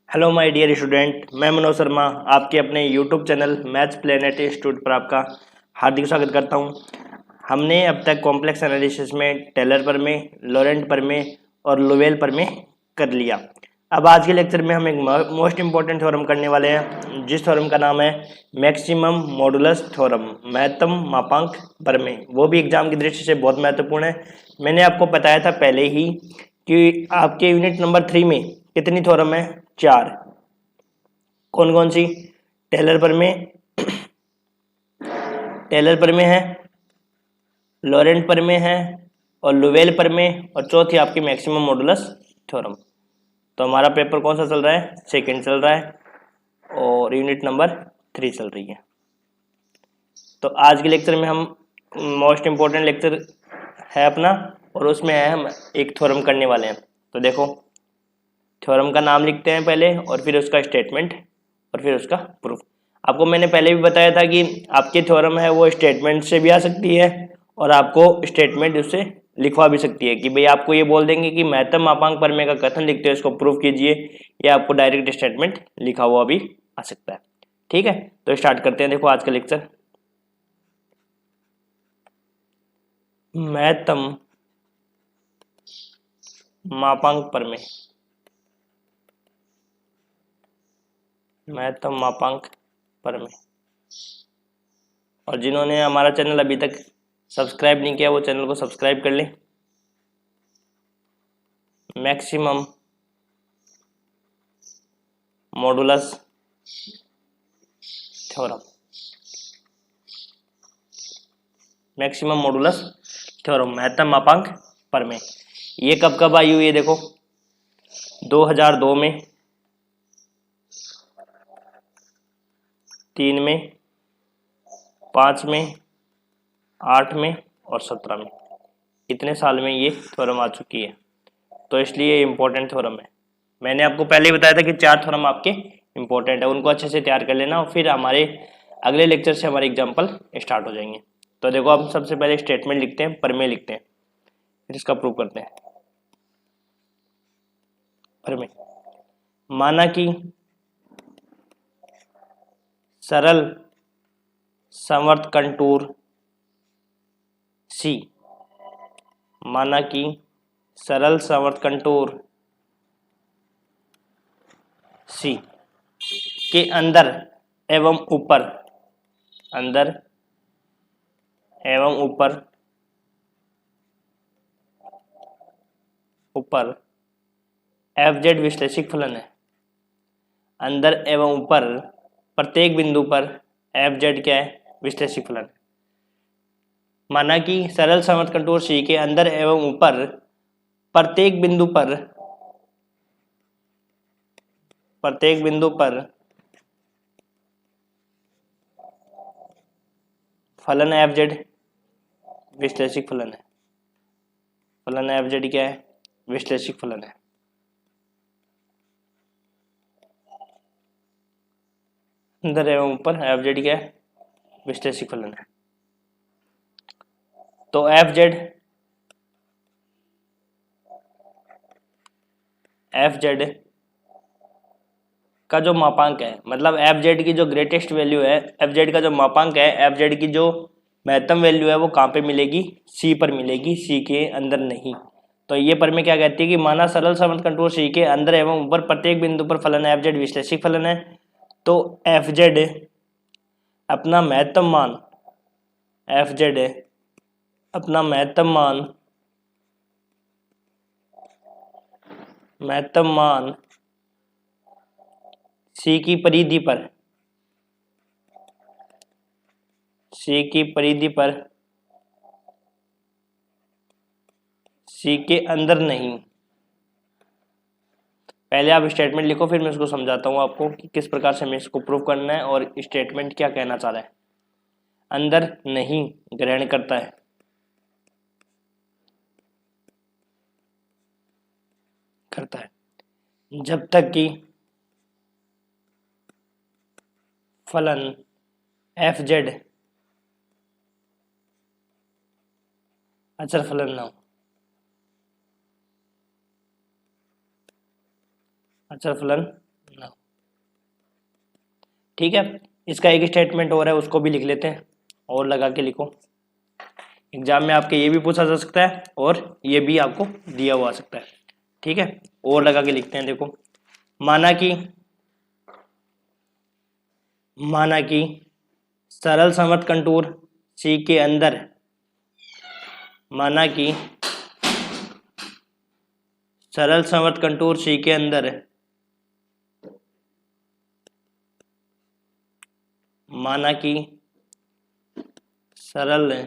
Hello my dear student, मैं मनोज शर्मा आपके अपने YouTube channel maths planet institute पर आपका हार्दिक स्वागत करता हूं। हमने अब तक कॉम्प्लेक्स एनालिसिस में टेलर प्रमेय, लॉरेंट प्रमेय और लोवेल प्रमेय कर लिया। अब आज के लेक्चर में हम एक मोस्ट इंपॉर्टेंट थ्योरम करने वाले हैं, जिस थ्योरम का नाम है मैक्सिमम मॉडुलस थ्योरम, महत्तम मापांक प्रमेय। वो भी एग्जाम की दृष्टि से बहुत महत्वपूर्ण है। मैंने आपको बताया था पहले ही कि आपके यूनिट नंबर 3 में कितनी थ्योरम है? 4। कौन कौन सी? टेलर प्रमेय, टेलर प्रमेय है, लॉरेंट प्रमेय है और लोवेल प्रमेय, और चौथी आपकी मैक्सिमम मॉडुलस थ्योरम। तो हमारा पेपर कौन सा चल रहा है? सेकंड चल रहा है और यूनिट नंबर 3 चल रही है। तो आज के लेक्चर में हम मोस्ट इम्पोर्टेंट लेक्चर है अपना, और उसमें है हम एक थ्योरम करने वाले हैं। तो देखो, थ्योरम का नाम लिखते हैं पहले और फिर उसका स्टेटमेंट और फिर उसका प्रूफ। आपको मैंने पहले भी बताया था कि आपके थ्योरम है वो स्टेटमेंट से भी आ सकती है और आपको स्टेटमेंट उससे लिखवा भी सकती है कि भाई आपको ये बोल देंगे कि महत्तम मापांक प्रमेय का कथन लिखते हो, इसको प्रूफ कीजिए, या आपको डायरेक्ट स्टेटमेंट लिखा हुआ भी आ सकता है। ठीक है, तो स्टार्ट करते हैं। देखो आज का लेक्चर, महत्तम मापांक प्रमेय, महत्तम मापांक प्रमेय। और जिन्होंने हमारा चैनल अभी तक सब्सक्राइब नहीं किया वो चैनल को सब्सक्राइब कर लें। Maximum modulus theorem, maximum modulus theorem, महत्तम मापांक प्रमेय। ये कब कब आई हुई है? देखो, 2002 में, 3 में, 5 में, 8 में और 17 में। इतने साल में ये थ्योरम आ चुकी है, तो इसलिए इम्पोर्टेंट थ्योरम है। मैंने आपको पहले ही बताया था कि 4 थ्योरम आपके इम्पोर्टेंट है, उनको अच्छे से तैयार कर लेना और फिर हमारे अगले लेक्चर से हमारे एग्जाम्पल स्टार्ट हो जाएंगे। तो देखो, हम सबसे पहले स्टेटमेंट लिखते हैं, प्रमेय लिखते हैं, फिर इसका प्रूव करते हैं। प्रमेय, माना कि सरल समवर्त कंटूर सी, माना कि सरल समवर्त कंटूर सी के अंदर एवं ऊपर, अंदर एवं ऊपर, ऊपर एफ जेड विश्लेषिक फलन है। अंदर एवं ऊपर प्रत्येक बिंदु पर एफ जेड क्या है? विश्लेषिक फलन है। माना कि सरल समवर्त कंटूर सी के अंदर एवं ऊपर प्रत्येक बिंदु पर, प्रत्येक बिंदु पर फलन एफ जेड विश्लेषिक फलन है। फलन एफ जेड क्या है? विश्लेषिक फलन है। अंदर एवं ऊपर एफ जेड क्या है? विश्लेषिक फलन है। तो एफ जेड, एफ जेड का जो मापांक है, मतलब एफ जेड की जो ग्रेटेस्ट वैल्यू है, एफ जेड का जो मापांक है, एफ जेड की जो महत्तम वैल्यू है, वो कहाँ पे मिलेगी? सी पर मिलेगी, सी के अंदर नहीं। तो ये पर में क्या कहती है कि माना सरल समवर्त कंटूर सी के अंदर एवं ऊपर प्रत्येक बिंदु पर फलन एफ जेड विश्लेषिक फलन है। तो एफ जेड अपना महत्तम मान, एफ जेड अपना महत्तम मान, महत्तम मान सी की परिधि पर, सी की परिधि पर, सी के अंदर नहीं। पहले आप स्टेटमेंट लिखो, फिर मैं इसको समझाता हूँ आपको कि किस प्रकार से हमें इसको प्रूव करना है और स्टेटमेंट क्या कहना चाह रहा है। अंदर नहीं ग्रहण करता है, करता है जब तक कि फलन एफ जेड अचर फलन ना हो, अचर फलन ठीक है, इसका एक स्टेटमेंट और है, उसको भी लिख लेते हैं, और लगा के लिखो। एग्जाम में आपके ये भी पूछा जा सकता है और ये भी आपको दिया हुआ आ सकता है। ठीक है, और लगा के लिखते हैं। देखो, माना कि सरल समर्थ कंटूर सी के अंदर, माना कि सरल समर्थ कंटूर सी के अंदर, माना कि सरल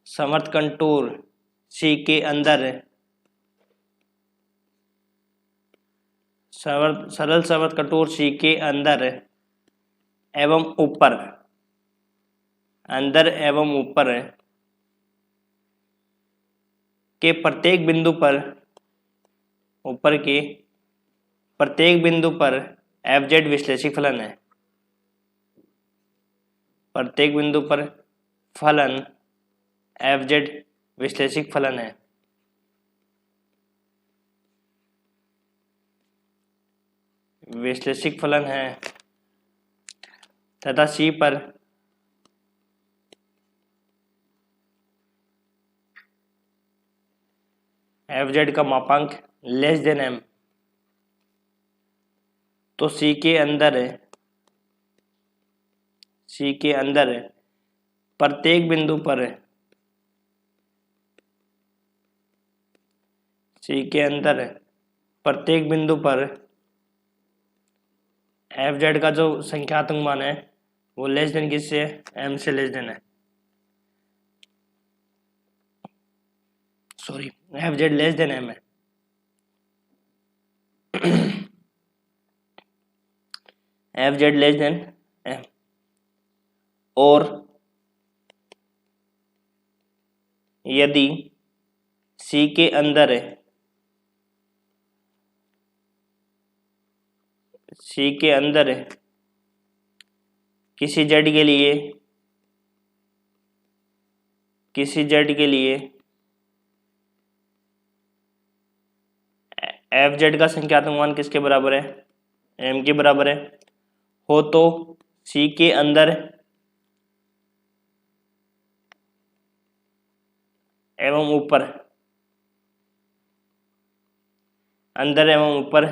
समर्थ कंटूर सी के अंदर, सरल समर्थ कंटूर सी के अंदर एवं ऊपर, अंदर एवं ऊपर के प्रत्येक बिंदु पर, ऊपर के प्रत्येक बिंदु पर एफ विश्लेषिक फलन है। प्रत्येक बिंदु पर फलन एफ विश्लेषिक फलन है। विश्लेषिक फलन है तथा सी पर एफ का मापांक लेस देन एम, तो सी के अंदर प्रत्येक बिंदु पर, सी के अंदर प्रत्येक बिंदु पर एफ का जो संख्यात्मक मान है वो लेस देन किससे है, एम से लेस देन है। Sorry, F less than M है। एफ लेस देन एम, और यदि सी के अंदर किसी जेड के लिए एफ का संख्यात्मक मान किसके बराबर है, एम के बराबर है हो, तो सी के अंदर एवं ऊपर, अंदर एवं ऊपर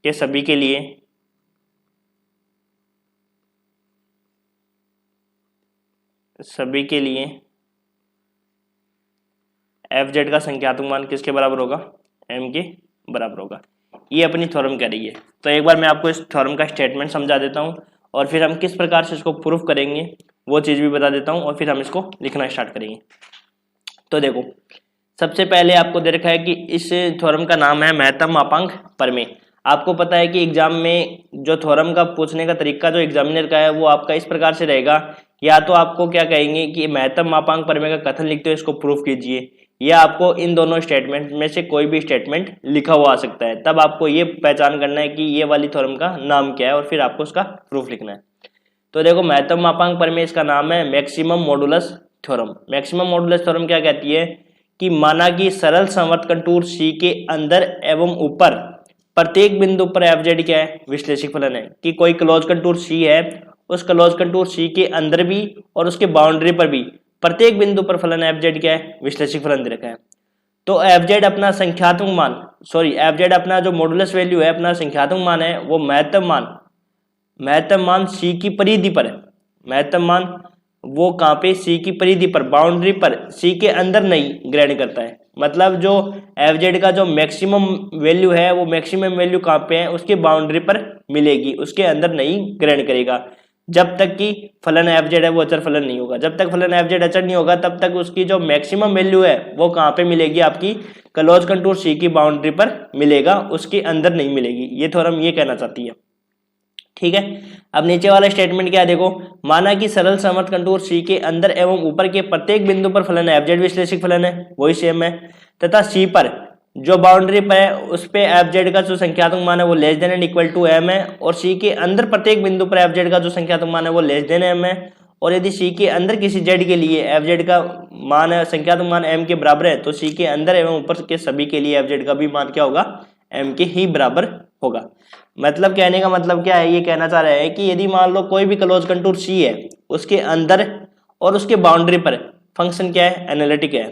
के सभी के लिए एफ का संख्यात्मक मान किसके बराबर होगा, एम के बराबर होगा। ये अपनी थ्योरम कह रही है। तो एक बार मैं आपको इस थ्योरम का स्टेटमेंट समझा देता हूँ और फिर हम किस प्रकार से इसको प्रूफ करेंगे वो चीज़ भी बता देता हूँ, और फिर हम इसको लिखना स्टार्ट करेंगे। तो देखो, सबसे पहले आपको दे रखा है कि इस थ्योरम का नाम है महत्तम मापांक प्रमेय। आपको पता है कि एग्जाम में जो थ्योरम का पूछने का तरीका जो एग्जामिनर का है वो आपका इस प्रकार से रहेगा, या तो आपको क्या कहेंगे कि महत्तम मापांक प्रमेय का कथन लिखते हो इसको प्रूफ कीजिए, या आपको इन दोनों स्टेटमेंट में से कोई भी स्टेटमेंट लिखा हुआ आ सकता है। तब आपको ये पहचान करना है कि ये वाली थ्योरम का नाम क्या है और फिर आपको उसका प्रूफ लिखना है। तो देखो, महत्तम मापांक प्रमेय इसका नाम है maximum modulus theorem. Maximum modulus theorem क्या कहती है कि माना कि सरल समवर्त कंटूर सी के अंदर एवं ऊपर प्रत्येक बिंदु पर एफ क्या है, विश्लेषिक फलन है। कि कोई क्लोज कंटूर सी है, उस क्लोज कंटूर सी के अंदर भी और उसके बाउंड्री पर भी प्रत्येक बिंदु पर फलन एफ क्या है, विश्लेषिक फलन दे रखा है। तो एफ अपना संख्यात्मक मान, सॉरी एफ अपना जो मॉडुलस वैल्यू है, अपना संख्यात्मक मान है, वो महत्तम मान सी की परिधि पर है। महत्तम मान वो कहाँ पे, सी की परिधि पर, बाउंड्री पर, सी के अंदर नहीं ग्रहण करता है। मतलब जो एफ का जो मैक्सिमम वैल्यू है वो मैक्सिमम वैल्यू कहाँ पे है, उसके बाउंड्री पर मिलेगी, उसके अंदर नहीं ग्रहण करेगा। जब तक कि फलन एफ है वो अचर फलन नहीं होगा। जब तक फलन एफ अचर नहीं होगा तब तक उसकी जो मैक्सिमम वैल्यू है वो कहाँ पे मिलेगी, आपकी क्लोज कंटूर सी की बाउंड्री पर मिलेगा, उसके अंदर नहीं मिलेगी। ये थ्योरम ये कहना चाहती है। ठीक है, अब नीचे वाला स्टेटमेंट क्या है, देखो, माना कि सरल समवर्त कंटूर सी के अंदर एवं ऊपर के प्रत्येक बिंदु पर फलन एफ विश्लेषिक फलन है, वही सेम है, तथा सी पर जो बाउंड्री पर है उस पे एफ का जो संख्यात्मक मान है वो less than and equal to M है, और सी के अंदर प्रत्येक बिंदु पर एफ का जो संख्यात्मक मान है वो लेस देन एम है। और यदि सी के अंदर किसी जेड के लिए एफ का मान है, संख्यात्मक मान एम के बराबर है, तो सी के अंदर एवं ऊपर के सभी के लिए एफ का भी मान क्या होगा, एम के ही बराबर होगा। मतलब कहने का मतलब क्या है, ये कहना चाह रहे हैं कि यदि मान लो कोई भी क्लोज कंटूर सी है, उसके अंदर और उसके बाउंड्री पर फंक्शन क्या है, एनालिटिक है,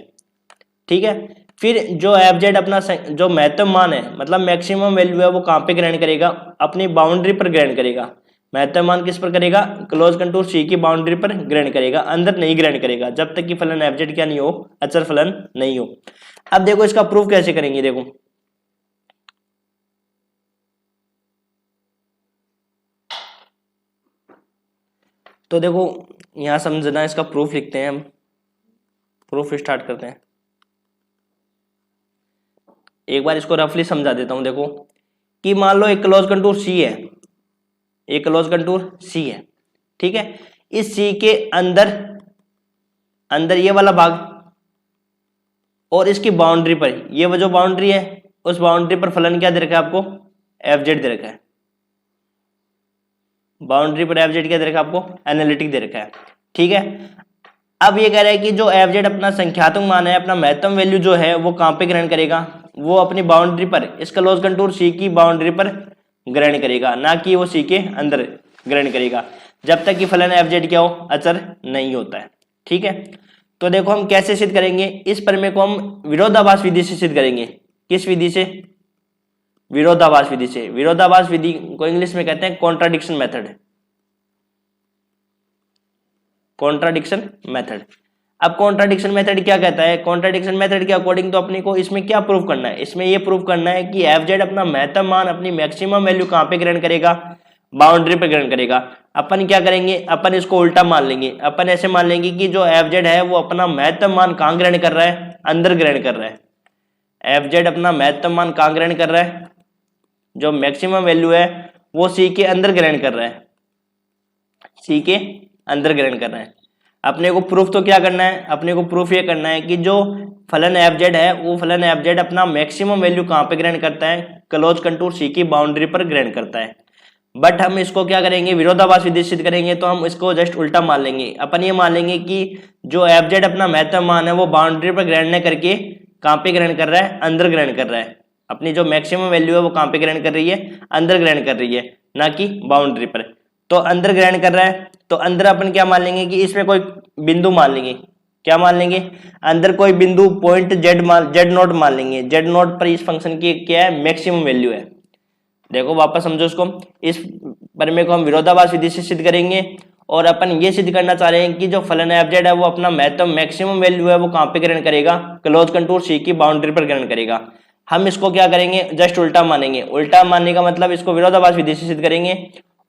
ठीक है। फिर जो एफ जेड अपना जो महत्तम मान है, मतलब मैक्सिमम वैल्यू है, वो कहाँ पे ग्रहण करेगा, अपनी बाउंड्री पर ग्रहण करेगा। महत्तम मान किस पर करेगा, क्लोज कंटूर सी की बाउंड्री पर ग्रहण करेगा, अंदर नहीं ग्रहण करेगा, जब तक कि फलन एफ जेड क्या नहीं हो, अचर फलन नहीं हो। अब देखो इसका प्रूफ कैसे करेंगे, देखो तो देखो यहां समझना, इसका प्रूफ लिखते हैं हम, प्रूफ स्टार्ट करते हैं। एक बार इसको रफली समझा देता हूं। देखो कि मान लो एक क्लोज कंटूर सी है, एक क्लोज कंटूर सी है, ठीक है। इस सी के अंदर अंदर ये वाला भाग और इसकी बाउंड्री पर, ये वो जो बाउंड्री है, उस बाउंड्री पर फलन क्या दे रखा है आपको, एफ जेड दे रखा है। बाउंड्री पर एफ जेड क्या दे रखा है आपको, एनालिटिक दे रखा है, ठीक है। अब ये कह रहा है कि जो एफ जेड अपना संख्यात्मक मान है, अपना महत्तम वैल्यू जो है वो कहां पे ग्रहण करेगा, वो अपनी बाउंड्री पर, इस क्लोज कंटूर सी की बाउंड्री पर ग्रहण करेगा, ना कि वो सी के अंदर ग्रहण करेगा, जब तक कि फलन एफ जेड क्या हो, अचर नहीं होता है, ठीक है। तो देखो हम कैसे सिद्ध करेंगे, इस प्रमेय को हम विरोधाभास विधि से सिद्ध करेंगे। किस विधि से, विरोधाभास विधि से। विरोधाभास विधि को इंग्लिश में कहते हैं कॉन्ट्राडिक्शन मेथड, कॉन्ट्राडिक्शन मेथड। अब कॉन्ट्राडिक्शन मेथड क्या कहता है, कॉन्ट्राडिक्शन मेथड के अकॉर्डिंग तो अपने को इसमें क्या प्रूव करना है, इसमें ये प्रूव करना है कि एफ जेड अपना महत्तम मान, अपनी मैक्सिमम वैल्यू कहां पे ग्रहण करेगा, बाउंड्री पे ग्रहण करेगा। अपन क्या करेंगे, अपन इसको उल्टा मान लेंगे। अपन ऐसे मान लेंगे कि जो एफ जेड है वो अपना महत्तम मान कहां ग्रहण कर रहा है, अंदर ग्रहण कर रहा है। एफ जेड अपना महत्तम मान कहां ग्रहण कर रहा है, जो मैक्सिमम वैल्यू है वो सी के अंदर ग्रहण कर रहा है, सी के अंदर ग्रहण कर रहा है। अपने को प्रूफ तो क्या करना है, अपने को प्रूफ ये करना है कि जो फलन एफ जेड है, वो फलन एफ जेड अपना मैक्सिमम वैल्यू कहां पे ग्रहण करता है, क्लोज कंटूर सी की बाउंड्री पर ग्रहण करता है। बट हम इसको क्या करेंगे, विरोधाभास विधि सिद्ध करेंगे, तो हम इसको जस्ट उल्टा मान लेंगे। अपन ये मान लेंगे कि जो एफ जेड अपना महत्तम मान है वो बाउंड्री पर ग्रहण न करके कहां पे ग्रहण कर रहा है, अंदर ग्रहण कर रहा है। अपनी जो मैक्सिमम वैल्यू है वो कहां पे ग्रहण कर रही है, अंदर ग्रहण कर रही है, ना कि बाउंड्री पर। तो अंदर ग्रहण कर रहा है, तो अंदर अपन क्या मान लेंगे कि इसमें कोई बिंदु मान लेंगे। क्या मान लेंगे, अंदर कोई बिंदु पॉइंट जेड नोट मान लेंगे। जेड नोट पर इस फंक्शन की क्या है, मैक्सिमम वैल्यू है। देखो वापस समझो इसको, इस प्रमेय को हम विरोधाभास विधि से सिद्ध करेंगे, और अपन ये सिद्ध करना चाह रहे हैं कि जो फलन एफ जेड है वो अपना महत्तम मैक्सिमम वैल्यू है वो कहां पे ग्रहण करेगा, क्लोज कंटूर सी की बाउंड्री पर ग्रहण करेगा। हम इसको क्या करेंगे, जस्ट उल्टा मानेंगे। उल्टा मानने का मतलब इसको विरोधाभास विधि से सिद्ध करेंगे,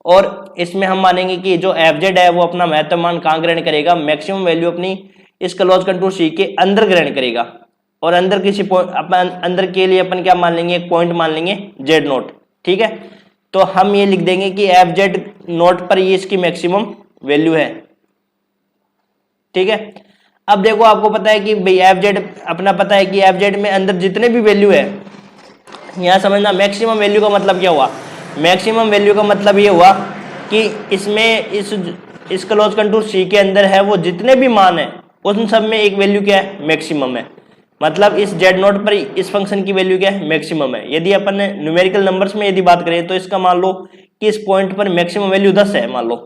और इसमें हम मानेंगे कि जो एफ जेड है वो अपना महत्तम मान कहां ग्रहण करेगा, मैक्सिमम वैल्यू अपनी इस क्लोज कंटूर सी के अंदर ग्रहण करेगा। और अंदर किसी पॉइंट, अपन अंदर के लिए अपन क्या मान लेंगे, एक पॉइंट मान लेंगे जेड नोट, ठीक है। तो हम ये लिख देंगे कि एफ जेड नोट पर ये इसकी मैक्सिमम वैल्यू है, ठीक है। अब देखो आपको पता है कि भाई एफ जेड अपना पता है कि एफ जेड में अंदर जितने भी वैल्यू है, यहां समझना मैक्सिमम वैल्यू का मतलब क्या हुआ, मैक्सिमम वैल्यू का मतलब ये हुआ कि इसमें इस क्लोज कंटूर सी के अंदर है वो जितने भी मान है उन सब में एक वैल्यू क्या है, मैक्सिमम है। मतलब इस जेड नोट पर इस फंक्शन की वैल्यू क्या है, मैक्सिमम है। यदि अपन न्यूमेरिकल नंबर्स में यदि बात करें तो इसका मान लो कि इस पॉइंट पर मैक्सिमम वैल्यू 10 है, मान लो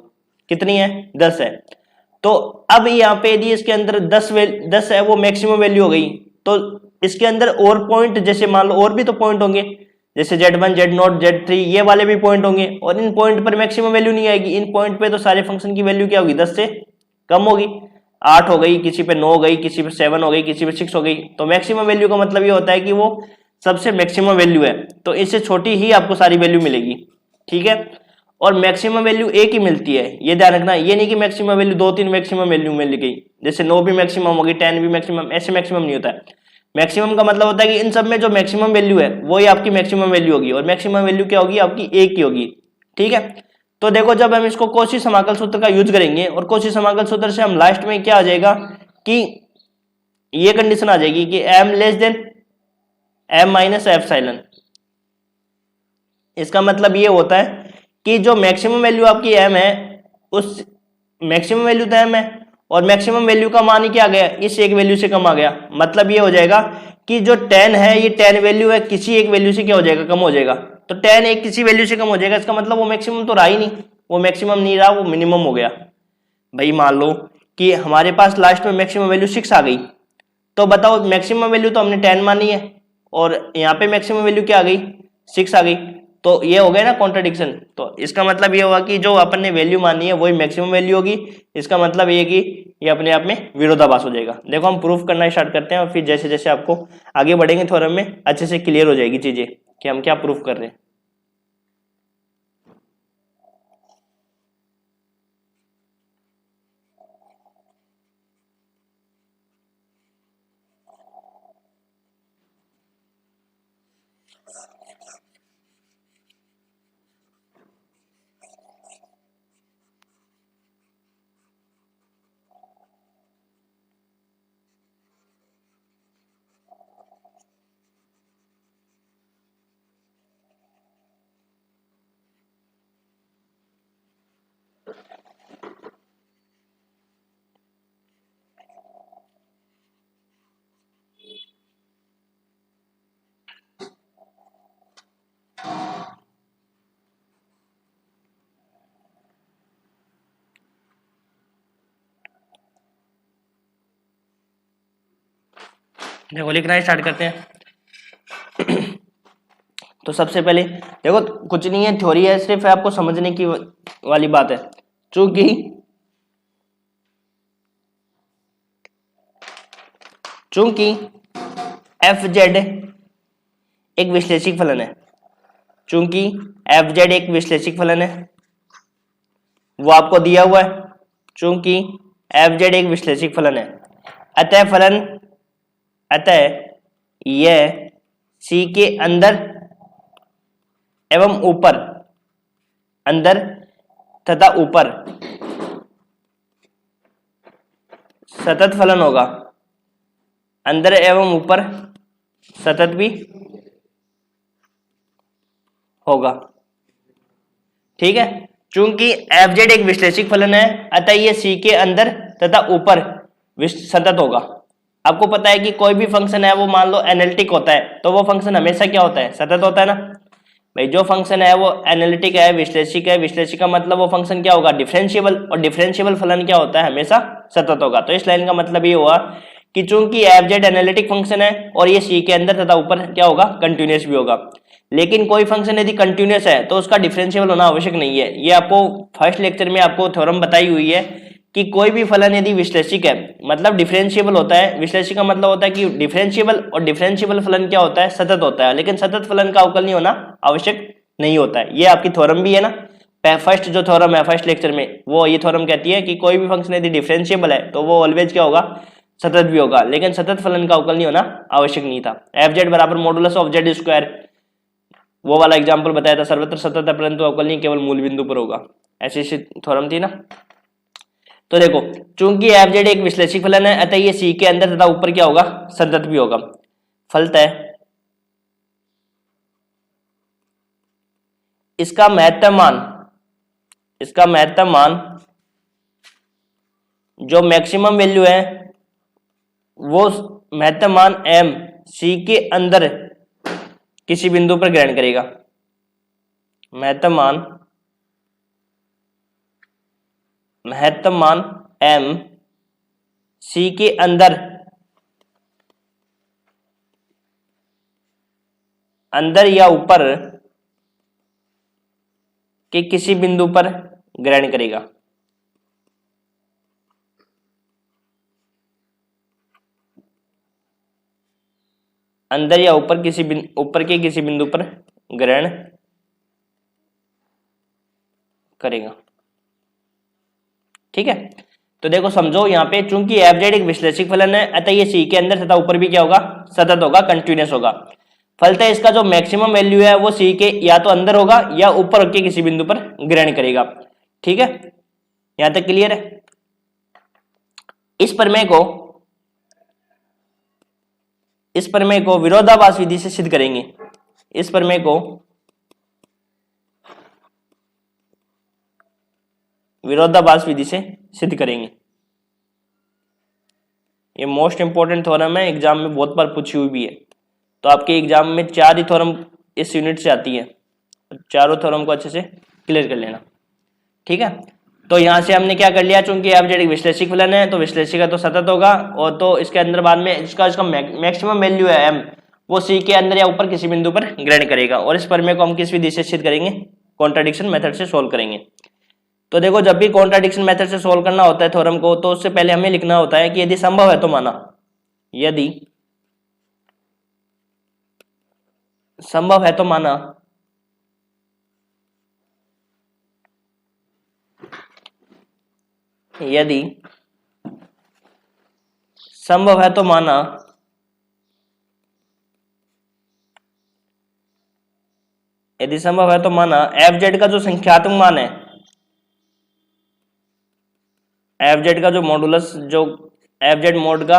कितनी है, 10 है। तो अब यहाँ पे यदि इसके अंदर 10 है वो मैक्सिमम वैल्यू हो गई, तो इसके अंदर और पॉइंट, जैसे मान लो और भी तो पॉइंट होंगे, जैसे Z1 Z0 Z3 ये वाले भी पॉइंट होंगे, और इन पॉइंट पर मैक्सिमम वैल्यू नहीं आएगी। इन पॉइंट पे तो सारे फंक्शन की वैल्यू क्या होगी, 10 से कम होगी, 8 हो गई, किसी पे 9 हो गई, किसी पे 7 हो गई, किसी पे 6 हो गई। तो मैक्सिमम वैल्यू का मतलब ये होता है कि वो सबसे मैक्सिमम वैल्यू है, तो इससे छोटी ही आपको सारी वैल्यू मिलेगी, ठीक है। और मैक्सिमम वैल्यू एक ही मिलती है, ये ध्यान रखना। ये नहीं कि मैक्सिमम वैल्यू 2-3 मैक्सिमम वैल्यू मिल गई, जैसे 9 भी मैक्सिमम होगी, 10 भी मैक्सिमम, ऐसे मैक्सिमम नहीं होता है। मैक्सिमम का मतलब होता है कि इन सब में जो मैक्सिमम वैल्यू है वही आपकी मैक्सिमम वैल्यू होगी, और मैक्सिमम वैल्यू क्या होगी आपकी, एक ही होगी, ठीक है। तो देखो जब हम इसको कॉची समाकल सूत्र का यूज करेंगे, और कॉची समाकल सूत्र से हम लास्ट में क्या आ जाएगा कि ये कंडीशन आ जाएगी कि m less than m minus epsilon. इसका मतलब ये होता है कि जो मैक्सिमम वैल्यू आपकी m है, उस मैक्सिमम वैल्यू तो m है, और मैक्सिमम वैल्यू का मान ही क्या आ गया, इस एक वैल्यू से कम आ गया। मतलब ये हो जाएगा कि जो 10 है, ये 10 वैल्यू है, किसी एक वैल्यू से क्या हो जाएगा, कम हो जाएगा। तो tan एक किसी वैल्यू से कम हो जाएगा, इसका मतलब वो मैक्सिमम तो रहा ही नहीं, वो मैक्सिमम नहीं रहा, वो मिनिमम हो गया। भाई मान लो कि हमारे पास लास्ट में मैक्सिमम वैल्यू 6 आ गई, तो बताओ मैक्सिमम वैल्यू तो हमने 10 मानी है और यहाँ पे मैक्सिमम वैल्यू क्या आ गई, 6 आ गई, तो ये हो गया ना कॉन्ट्रडिक्शन। तो इसका मतलब ये हुआ कि जो अपन ने वैल्यू मानी है वही मैक्सिमम वैल्यू होगी, इसका मतलब ये कि ये अपने आप में विरोधाभास हो जाएगा। देखो हम प्रूफ करना स्टार्ट करते हैं और फिर जैसे जैसे आपको आगे बढ़ेंगे थ्योरम में अच्छे से क्लियर हो जाएगी चीजें कि हम क्या प्रूफ कर रहे हैं। देखो लिखना स्टार्ट करते हैं। तो सबसे पहले देखो कुछ नहीं है, थ्योरी है, सिर्फ आपको समझने की वाली बात है। चूंकि एफ जेड एक विश्लेषिक फलन है, चूंकि एफ जेड एक विश्लेषिक फलन है, वो आपको दिया हुआ है, चूंकि एफ जेड एक विश्लेषिक फलन है, अतः यह सी के अंदर एवं ऊपर, अंदर तथा ऊपर सतत फलन होगा, अंदर एवं ऊपर सतत भी होगा। ठीक है, चूंकि एफ जेड एक विश्लेषिक फलन है अतः यह सी के अंदर तथा ऊपर सतत होगा। आपको पता है कि कोई भी फंक्शन है वो मान लो एनालिटिक होता है तो वो फंक्शन हमेशा क्या होता है, सतत होता है ना भाई। जो फंक्शन है वो एनालिटिक है, विश्लेषिक है, विश्लेषिक का मतलब वो फंक्शन क्या होगा, डिफरेंशिएबल, और डिफरेंशिएबल फलन क्या होता है, हमेशा सतत होगा। तो इस लाइन का मतलब ये हुआ कि चूंकि एफ जेड एनालिटिक फंक्शन है और ये सी के अंदर तथा ऊपर क्या होगा, कंटिन्यूअस भी होगा। लेकिन कोई फंक्शन यदि कंटिन्यूअस है तो उसका डिफरेंशिएबल होना आवश्यक नहीं है। ये आपको फर्स्ट लेक्चर में आपको थ्योरम बताई हुई है कि कोई भी फलन यदि विश्लेषिक है मतलब डिफरेंशिएबल होता है। विश्लेषिक का मतलब होता है कि डिफरेंशिएबल, और डिफरेंशिएबल फलन क्या होता है, सतत होता है। लेकिन सतत फलन का अवकल नहीं होना आवश्यक नहीं होता है। ये आपकी थ्योरम भी है ना, फर्स्ट जो थ्योरम है फर्स्ट लेक्चर में, वो ये थ्योरम कहती है कि कोई भी फंक्शन यदि डिफरेंशिएबल है तो वो ऑलवेज क्या होगा, सतत भी होगा। लेकिन सतत फलन का अवकल नहीं होना आवश्यक नहीं था। एफ जेड बराबर मॉडुलस ऑफ जेड स्क्वायर, वो वाला एग्जाम्पल बताया था, सर्वत्र सतत है परंतु अवकल नहीं केवल मूल बिंदु पर होगा, ऐसी थ्योरम थी ना। तो देखो चूंकि एफ जेड एक विश्लेषिक फलन है अतः ये सी के अंदर तथा ऊपर क्या होगा, सतत भी होगा। फलतः इसका महत्तम मान जो मैक्सिमम वैल्यू है वो महत्तम मान एम सी के अंदर किसी बिंदु पर ग्रहण करेगा। महत्तम मान एम सी के अंदर या ऊपर के किसी बिंदु पर ग्रहण करेगा। अंदर या ऊपर के किसी बिंदु पर ग्रहण करेगा। ठीक है, तो देखो समझो यहाँ पे चूंकि एफ जेड एक विश्लेषिक फलन है अतः ये सी के अंदर तथा ऊपर भी क्या होगा, सतत होगा, कंटिन्यूअस होगा। फलतः इसका जो मैक्सिमम वैल्यू है वो सी के या तो अंदर होगा या ऊपर के किसी बिंदु पर ग्रहण करेगा। ठीक है, यहां तक क्लियर है। इस प्रमेय को विरोधाभास विधि से सिद्ध करेंगे। इस प्रमेय को विरोधाभास विधि से सिद्ध करेंगे। ये मोस्ट इंपोर्टेंट थ्योरम है, एग्जाम में बहुत बार पूछी हुई भी है। तो आपके एग्जाम में 4 ही थ्योरम इस यूनिट से आती है। चारों थ्योरम को अच्छे से क्लियर कर लेना, ठीक है। तो यहाँ से हमने क्या कर लिया, चूंकि एफ जेड एक विश्लेषिक फलन है तो विश्लेषिक का तो सतत होगा, और तो इसके अंदर बाद में इसका मैक्सिमम वैल्यू है एम, वो सी के अंदर या ऊपर किसी बिंदु पर ग्रहण करेगा, और इस प्रमेय को हम किस विधि से सिद्ध करेंगे, कॉन्ट्राडिक्शन मेथड से सोल्व करेंगे। तो देखो जब भी कॉन्ट्राडिक्शन मेथड से सोल्व करना होता है थ्योरम को, तो उससे पहले हमें लिखना होता है कि यदि संभव है तो माना, यदि संभव है तो माना, यदि संभव है तो माना, यदि संभव है तो माना एफ जेड का जो संख्यात्मक मान है, एफ जेड का जो मॉडुलस, जो एफ जेड मोड का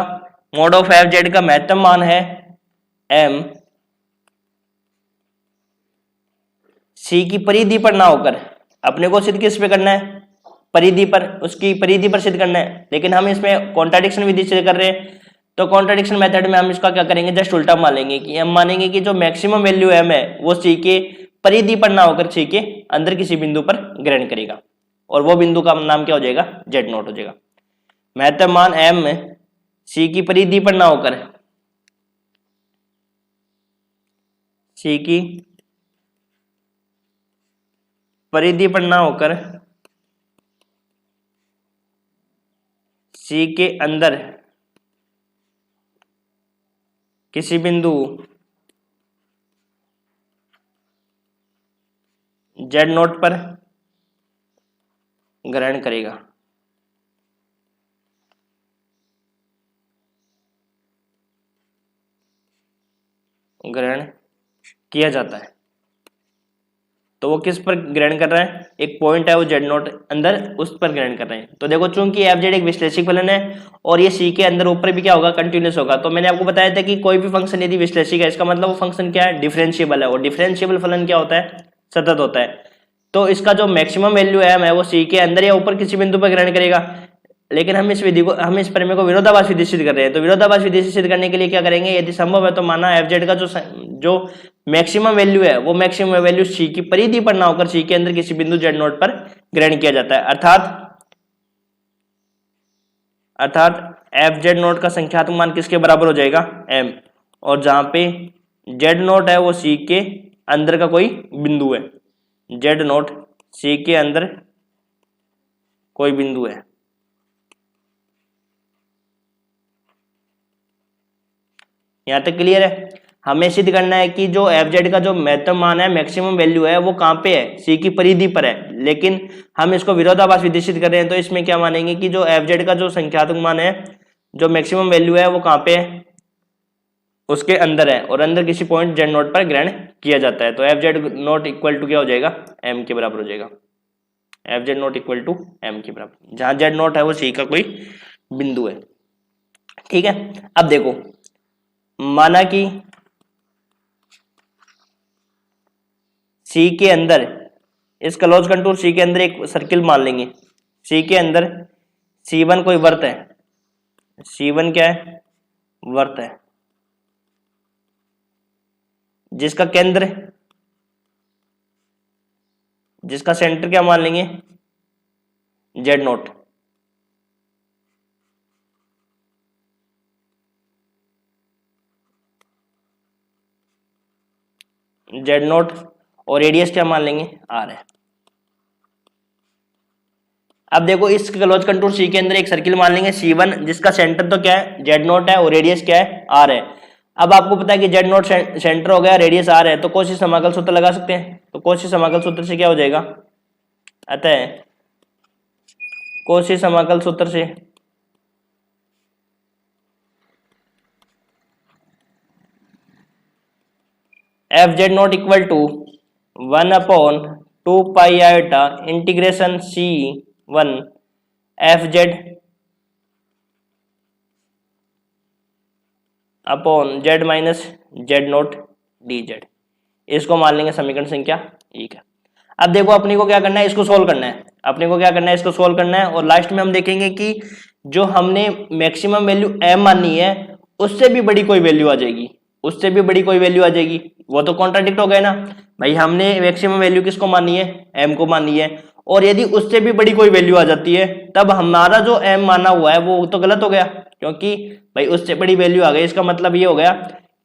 मोड ऑफ एफ जेड का महत्तम मान है एम, सी की परिधि पर ना होकर, अपने को सिद्ध किस पे करना है, परिधि पर, उसकी परिधि पर सिद्ध करना है, लेकिन हम इसमें कॉन्ट्राडिक्शन विधि से कर रहे हैं, तो कॉन्ट्राडिक्शन मेथड में हम इसका क्या करेंगे, जस्ट उल्टा मान लेंगे कि हम मानेंगे कि जो मैक्सिमम वैल्यू एम है वो सी के परिधि पर ना होकर सी के अंदर किसी बिंदु पर ग्रहण करेगा, और वो बिंदु का नाम क्या हो जाएगा, जेड नॉट हो जाएगा। महत्तम मान एम सी की परिधि पर ना होकर, सी की परिधि पर ना होकर सी के अंदर किसी बिंदु जेड नोट पर ग्रहण करेगा। ग्रहण किया जाता है, तो वो किस पर ग्रहण कर रहा है, एक पॉइंट है वो जेड नोट अंदर, उस पर ग्रहण कर रहे हैं। तो देखो चूंकि एफ जेड एक विश्लेषिक फलन है और ये सी के अंदर ऊपर भी क्या होगा, कंटिन्यूस होगा, तो मैंने आपको बताया था कि कोई भी फंक्शन यदि विश्लेषिक है, इसका मतलब वो फंक्शन क्या है, डिफरेंशिएबल है, और डिफरेंशिएबल फलन क्या होता है, सतत होता है। तो इसका जो मैक्सिमम वैल्यू है वो सी के अंदर या ऊपर किसी बिंदु पर ग्रहण करेगा, लेकिन हम इस प्रमेय को विरोधाभास विधि से सिद्ध कर रहे हैं। तो विरोधाभास विधि से सिद्ध करने के लिए क्या करेंगे, यदि संभव है तो माना एफ जेड का जो मैक्सिमम वैल्यू है वो मैक्सिमम वैल्यू सी की परिधि पर ना होकर सी के अंदर किसी बिंदु जेड नोट पर ग्रहण किया जाता है, अर्थात एफ जेड नोट का संख्यात्मक मान किसके बराबर हो जाएगा, एम, और जहां पे जेड नोट है वो सी के अंदर का कोई बिंदु है, जेड नोट सी के अंदर कोई बिंदु है। यहां तक क्लियर है। हमें सिद्ध करना है कि जो एफ जेड का जो महत्तम मान है, मैक्सिमम वैल्यू है, वो कहां पे है, सी की परिधि पर है, लेकिन हम इसको विरोधाभास विधि सिद्ध कर रहे हैं। तो इसमें क्या मानेंगे कि जो एफ जेड का जो संख्यात्मक मान है, जो मैक्सिमम वैल्यू है, वो कहां पे है, उसके अंदर है, और अंदर किसी पॉइंट जेड नोट पर ग्रहण किया जाता है। तो F Z note equal to क्या हो जाएगा, एम के बराबर हो जाएगा, F Z note equal to M के बराबर, जहां जेड नोट है वो सी का कोई बिंदु है, ठीक है। अब देखो, माना कि सी के अंदर, इस क्लोज कंटूर सी के अंदर एक सर्किल मान लेंगे, सी के अंदर C1 कोई वर्त है, C1 क्या है, वर्त है, जिसका केंद्र, जिसका सेंटर क्या मान लेंगे, जेड नोट, जेड नोट, और रेडियस क्या मान लेंगे, आर है। अब देखो इस क्लोज कंटूर सी के अंदर एक सर्किल मान लेंगे C1, जिसका सेंटर तो क्या है, जेड नोट है, और रेडियस क्या है, आर है। अब आपको पता है कि जेड नोट सेंटर हो गया, रेडियस आर है, तो कौशी समाकल सूत्र लगा सकते हैं। तो कौशी समाकल सूत्र से क्या हो जाएगा, अतः कौशी समाकल सूत्र से F Z note equal to 1/2 pi iota integration C1 F Z upon Z minus Z note D Z, इसको मान लेंगे समीकरण संख्या 1 है। अब देखो अपने को क्या करना है, इसको सोल्व करना है, अपने को क्या करना है, इसको सोल्व करना है, और लास्ट में हम देखेंगे कि जो हमने मैक्सिमम वैल्यू m मानी है, उससे भी बड़ी कोई वैल्यू आ जाएगी, उससे भी बड़ी कोई वैल्यू आ जाएगी, वो तो कॉन्ट्राडिक्ट हो गए ना भाई, हमने मैक्सिमम वैल्यू किसको मानी है, m को मानी है, और यदि उससे भी बड़ी कोई वैल्यू आ जाती है तब हमारा जो m माना हुआ है वो तो गलत हो गया, क्योंकि भाई उससे बड़ी वैल्यू आ गई, इसका मतलब ये हो गया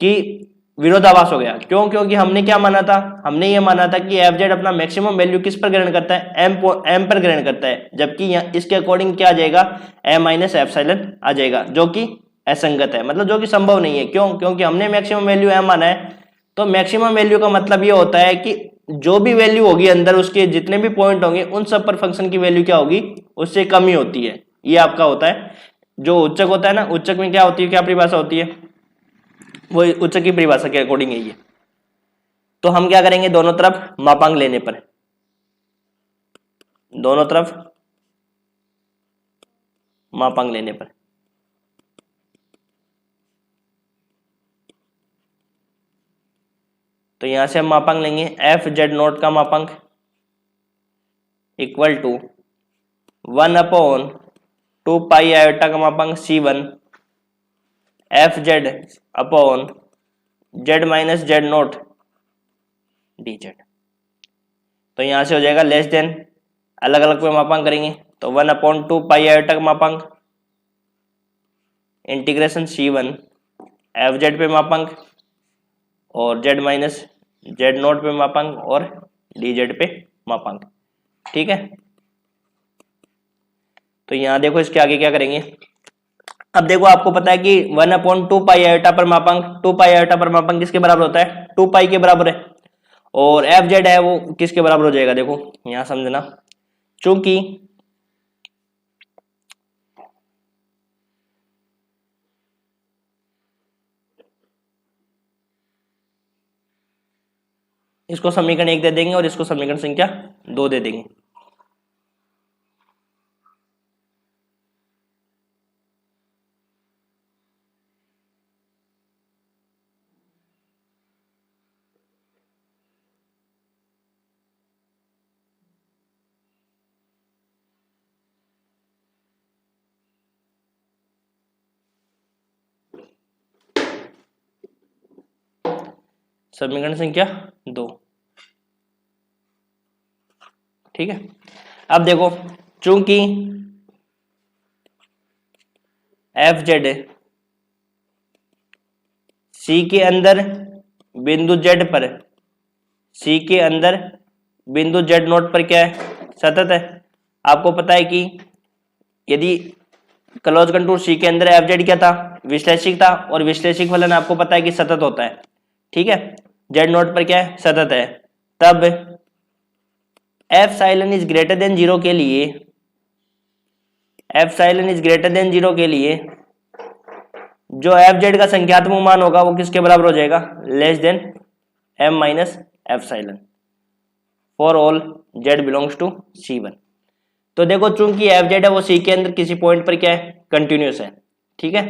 कि विरोधाभास हो गया। क्यों? क्योंकि हमने क्या माना था, हमने ये माना था कि एफ जेड अपना मैक्सिमम वैल्यू किस पर ग्रहण करता है, एम पर ग्रहण करता है, जबकि इसके अकॉर्डिंग क्या आ जाएगा, एम माइनस एप्सिलॉन आ जाएगा, जो कि असंगत है, मतलब जो कि संभव नहीं है। क्यों? क्योंकि हमने मैक्सिमम वैल्यू एम माना है, तो मैक्सिमम वैल्यू का मतलब ये होता है कि जो भी वैल्यू होगी अंदर, उसके जितने भी पॉइंट होंगे उन सब पर फंक्शन की वैल्यू क्या होगी, उससे कम ही होती है। ये आपका होता है जो उच्चक होता है ना, उच्चक में क्या होती है, क्या परिभाषा होती है, वो उच्चक की परिभाषा के अकॉर्डिंग है ये। तो हम क्या करेंगे, दोनों तरफ मापांक लेने पर, दोनों तरफ मापांक लेने पर, तो यहां से हम मापांक लेंगे, एफ जेड नोट का मापांक इक्वल टू 1/2 पाई आयोटा का मापांक C1 F Z upon Z minus Z note D Z. तो यहां से हो जाएगा लेस देन, अलग अलग पे मापांक करेंगे, तो 1/2 पाई आयोटा का मापांक इंटीग्रेशन C1 एफ जेड पे मापांक और जेड माइनस जेड नोट पे मापांक और डी जेड पे मापांक। ठीक है, तो यहां देखो इसके आगे क्या करेंगे। अब देखो आपको पता है कि 1/2 पाई आयोटा पर मापांक, 2 पाई आयोटा पर मापांक किसके बराबर होता है, 2 पाई के बराबर है, और एफ जेड है वो किसके बराबर हो जाएगा, देखो यहां समझना, चूंकि इसको समीकरण 1 दे देंगे और इसको समीकरण संख्या 2 दे देंगे। समीकरण संख्या 2, ठीक है। अब देखो चूंकि एफ जेड सी के अंदर बिंदु जेड पर, सी के अंदर बिंदु जेड नोट पर क्या है, सतत है। आपको पता है कि यदि क्लोज कंटूर सी के अंदर एफ जेड क्या था, विश्लेषिक था, और विश्लेषिक फलन आपको पता है कि सतत होता है, ठीक है, जेड नोट पर क्या है, सतत है, तब एफ साइलन इज ग्रेटर देन 0 के लिए, एफ साइलन इज ग्रेटर देन 0 के लिए जो एफ जेड का संख्यात्मक मान होगा वो किसके बराबर हो जाएगा, less than M minus epsilon for all Z belongs to C1। तो देखो चूंकि एफ जेड है वो सी के अंदर किसी पॉइंट पर क्या है, कंटिन्यूस है, ठीक है,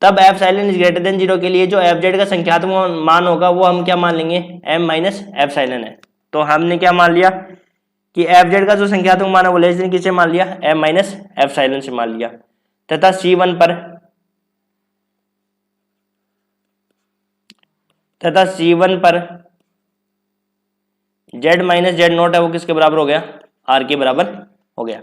तब एफ साइलन इज ग्रेटर देन 0 के लिए जो एफ जेड का संख्यात्मक मान होगा वो हम क्या मान लेंगे, एम माइनस एफ साइलन है। तो हमने क्या मान लिया कि एफ जेड का जो संख्यात्मक मान है वो लेस देन किससे मान लिया, एम माइनस एफ साइलन से मान लिया, तथा C1 पर, तथा C1 पर जेड माइनस जेड नोट है वो किसके बराबर हो गया, आर के बराबर हो गया,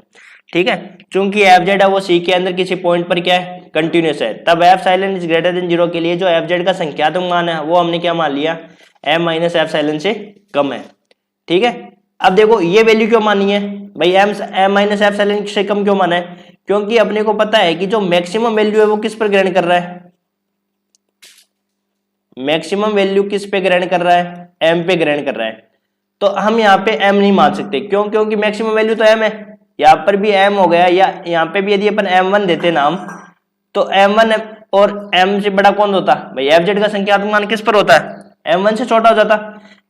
ठीक है। चूंकि एफ जेड है वो सी के अंदर किसी पॉइंट पर क्या है, कंटिन्यूस है, तब एफ साइलन इज ग्रेटर देन 0 के लिए जो एफ जेड का संख्यात्मक मान है वो हमने क्या मान लिया, एम माइनस एफ साइलन से कम है, ठीक है। अब देखो ये वैल्यू क्यों मानी है भाई, एम माइनस एफ साइलन से कम क्यों माना है, क्योंकि अपने को पता है कि जो मैक्सिमम वैल्यू है वो किस पर ग्रहण कर रहा है, मैक्सिमम वैल्यू किस पे ग्रहण कर रहा है, एम पे ग्रहण कर रहा है। तो हम यहाँ पे एम नहीं मान सकते, क्यों, क्योंकि मैक्सिमम वैल्यू तो एम है, यहाँ पर भी एम हो गया, या यहाँ पे भी यदि अपन M1 देते नाम, तो M1 और M से बड़ा कौन होता भाई, एफ जेड का संख्यात्मक मान किस पर होता है, M1 से छोटा हो जाता,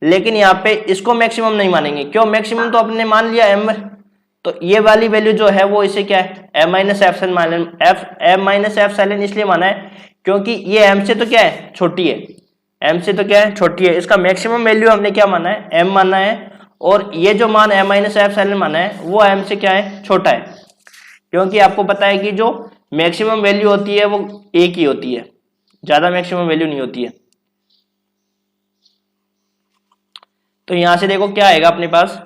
लेकिन यहाँ पे इसको मैक्सिमम नहीं मानेंगे, क्यों, मैक्सिमम तो अपने मान लिया M, तो ये वाली वैल्यू जो है वो इसे क्या है, एम माइनस एफ साइलन इसलिए माना है क्योंकि ये M से तो क्या है, छोटी है, M से तो क्या है, छोटी है, इसका मैक्सिमम वैल्यू हमने क्या माना है, M माना है, और ये जो मान एम माइनस एफ साइलन माना है वो M से क्या है, छोटा है, क्योंकि आपको पता है कि जो मैक्सिमम वैल्यू होती है वो एक ही होती है, ज्यादा मैक्सिमम वैल्यू नहीं होती है। तो यहां से देखो क्या आएगा अपने पास,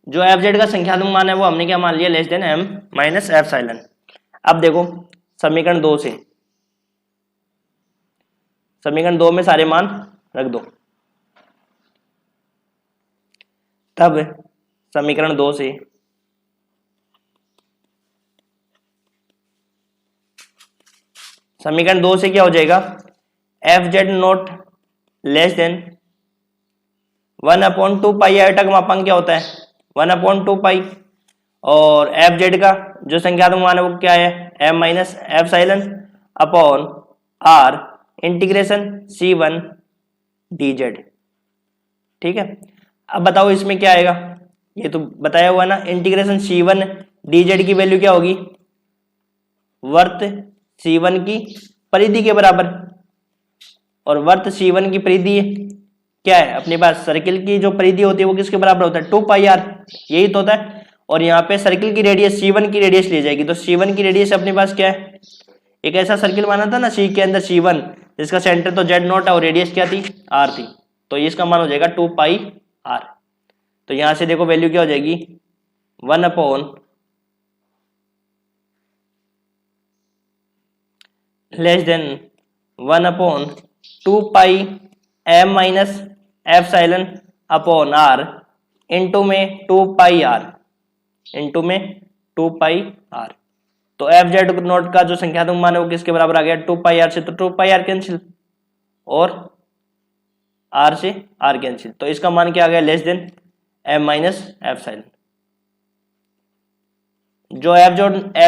जो एफ जेड का संख्यात्मक मान है वो हमने क्या मान लिया, less than M minus epsilon. अब देखो समीकरण 2 से, समीकरण 2 में सारे मान रख दो, तब समीकरण 2 से क्या हो जाएगा, F Z note less than 1/2 pi, iota का मापांक क्या होता है 1/2 पाई, और एफ जेड का जो संख्यात्मक मान है वो क्या है, M minus epsilon upon R integration C1 dz। ठीक है, अब बताओ इसमें क्या आएगा, ये तो बताया हुआ ना, इंटीग्रेशन C1 dz की वैल्यू क्या होगी, वर्त C1 की परिधि के बराबर, और वर्त C1 की परिधि क्या है अपने पास, सर्किल की जो परिधि होती है वो किसके बराबर होता है 2πr, यही तो होता है। और यहाँ पे सर्किल की रेडियस C1 की रेडियस ली जाएगी, तो C1 की रेडियस अपने पास क्या है, एक ऐसा सर्किल माना था ना C के अंदर C1 जिसका सेंटर तो Z नॉट है और रेडियस क्या थी R थी, तो इसका मान हो जाएगा 2πr। तो यहां से देखो वैल्यू क्या हो जाएगी 1 लेस देन 1/2 पाई m minus epsilon upon r into में 2πr, इंटू में 2πr। तो एफ जेड नोट का जो संख्यात्मक मान है वो किसके बराबर आ गया 2πr से, तो 2πr कैंसिल और r से r कैंसिल, तो इसका मान क्या आ गया less than m minus epsilon. जो एफ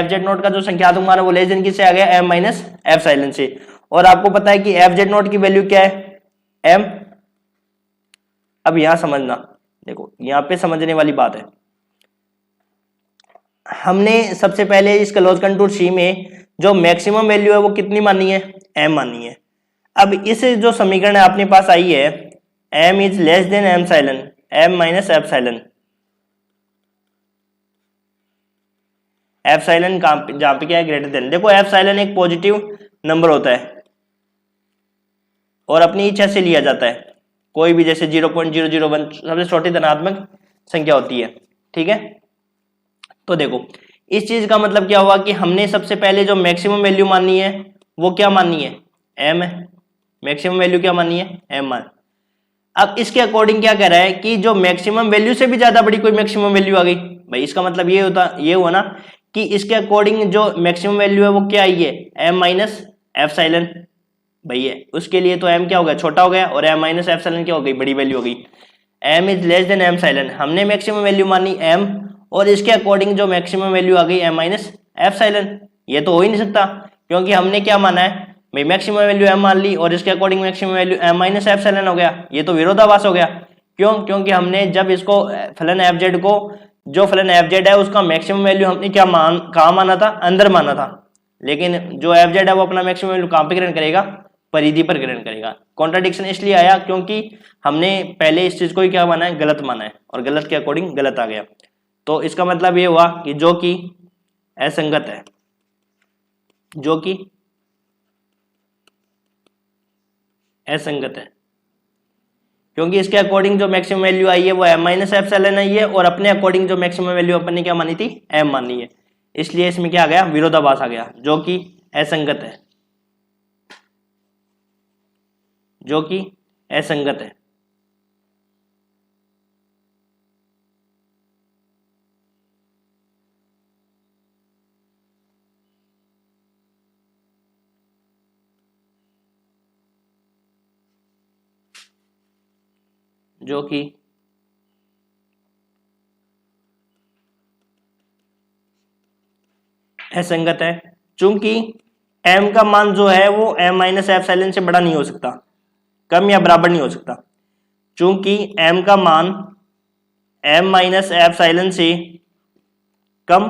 जेड नोट का जो संख्यात्मक मान है वो लेस देन किससे आ गया m माइनस एप्सिलॉन से, और आपको पता है कि एफ जेड नोट की वैल्यू क्या है m। अब यहां समझना, देखो यहां पे समझने वाली बात है, हमने सबसे पहले इस क्लोज कंटूर सी में जो मैक्सिमम वैल्यू है वो कितनी मानी है m मानी है। अब इस जो समीकरण है अपने पास आई है m is less then epsilon, m minus epsilon, epsilon जहां पे क्या है ग्रेटर देन, देखो एप्सिलॉन एक पॉजिटिव नंबर होता है और अपनी इच्छा से लिया जाता है, कोई भी जैसे 0.001 सबसे छोटी धनात्मक संख्या होती है। ठीक है, तो देखो इस चीज का मतलब क्या हुआ कि हमने सबसे पहले जो मैक्सिमम वैल्यू माननी है वो क्या माननी है m है, मैक्सिमम वैल्यू क्या माननी है m मान। अब इसके अकॉर्डिंग क्या कह रहा है कि जो मैक्सिमम वैल्यू से भी ज्यादा बड़ी कोई मैक्सिमम वैल्यू आ गई, भाई इसका मतलब ये हुआ ना कि इसके अकॉर्डिंग जो मैक्सिमम वैल्यू है वो क्या आई है m माइनस एप्सिलॉन, भैया उसके लिए तो m क्या हो गया छोटा हो गया और m माइनस एप्सिलॉन क्या हो गई बड़ी वैल्यू हो गई, m is less then epsilon, हमने मैक्सिमम वैल्यू मानी m और इसके अकॉर्डिंग जो मैक्सिमम वैल्यू आ गई m माइनस एप्सिलॉन। ये तो हो ही नहीं सकता क्योंकि हमने क्या माना है भाई मैक्सिमम वैल्यू m मान ली और इसके according maximum value m minus epsilon हो गया, ये तो विरोधाभास हो गया। क्यों, क्योंकि हमने जब इसको फलन एफ जेड को, जो फलन एफ जेड है उसका मैक्सिमम वैल्यू हमने क्या कहाँ माना था अंदर माना था, लेकिन जो एफ जेड है वो अपना मैक्सिमम वैल्यू कहाँ पे ग्रहण करेगा परिधि पर ग्रहण करेगा। कॉन्ट्राडिक्शन इसलिए आया क्योंकि हमने पहले इस चीज को ही क्या माना है गलत माना है और गलत के अकॉर्डिंग गलत आ गया। तो इसका मतलब ये हुआ कि जो कि असंगत है, जो कि असंगत है, क्योंकि इसके अकॉर्डिंग जो मैक्सिमम वैल्यू आई है वो m माइनस एप्सिलॉन आई है और अपने अकॉर्डिंग जो मैक्सिमम वैल्यू अपन ने क्या मानी थी m मानी है, इसलिए इसमें क्या आ गया विरोधाभास आ गया जो कि असंगत है, जो कि असंगत है। जो कि असंगत है, चूंकि m का मान जो है वो m माइनस एप्सिलॉन से बड़ा नहीं हो सकता, कम या बराबर नहीं हो सकता, चूंकि m का मान m माइनस एप्सिलॉन से कम